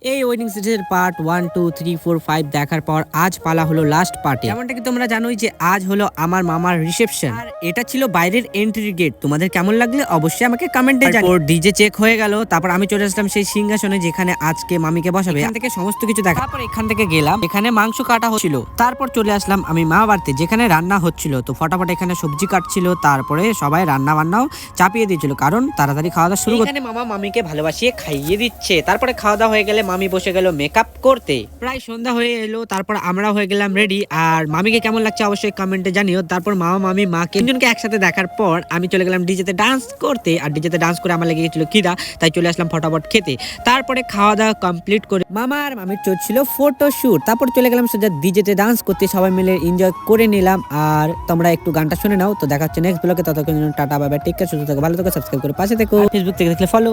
এই ওয়েডিং সিরিজের পার্ট 1 2 3 4 5 দেখার পর আজ পালা হলো লাস্ট পার্টি। যেমনটা কি তোমরা জানোই যে আজ হলো আমার মামার রিসেপশন, আর এটা ছিল বাইরের এন্ট্রি গেট। তোমাদের কেমন লাগলে অবশ্যই আমাকে কমেন্টে জানিও। ডিজে চেক হয়ে গেল, তারপর আমি চলে আসলাম সেই সিংহাসনে যেখানে আজকে মামিকে বসাবে। এখান থেকে সমস্ত কিছু দেখা, তারপর এখান থেকে গেলাম, এখানে মাংস কাটা হচ্ছিল। তারপর চলে আসলাম আমি মা বাড়িতে যেখানে রান্না হচ্ছিল। তো ফটাফট এখানে সবজি কাটছিল, তারপরে সবাই রান্না বান্নাও চাপিয়ে দিয়েছিল কারণ তাড়াতাড়ি খাওয়া দাওয়া শুরু করতে। এখানে মামা মামিকে ভালোবাসিয়ে খাইয়ে দিচ্ছে। তারপরে খাওয়া দাওয়া হয়ে গেলে মামি বসে গেল মেকআপ করতে। প্রায় সন্ধ্যা হয়ে এলো, তারপর আমরা হয়ে গেলাম রেডি। আর মামিকে কেমন লাগছে অবশ্যই কমেন্টে জানিও। তারপর মামা মামি মাকে তিনজনকে একসাথে দেখার পর আমি চলে গেলাম ডিজেতে ডান্স করতে। আর ডিজেতে ডান্স করে আমার লেগে গেছিল খিদা, তাই চলে আসলাম ফটাফট খেতে। তারপরে খাওয়া দাওয়া কমপ্লিট করে মামা আর মামির চলছিল ফটো শুট। তারপর চলে গেলাম সোজা ডিজেতে ডান্স করতে, সবাই মিলে এনজয় করে নিলাম। আর তোমরা একটু গানটা শুনে নাও। তো দেখা হচ্ছে নেক্সট ব্লগে, ততক্ষণ টাটা বাই বাই, টেক কেয়ার, সুস্থ থাকো, ভালো থাকো, সাবস্ক্রাইব করে পাশে থেকো, ফেসবুক থেকে দেখলে ফলো।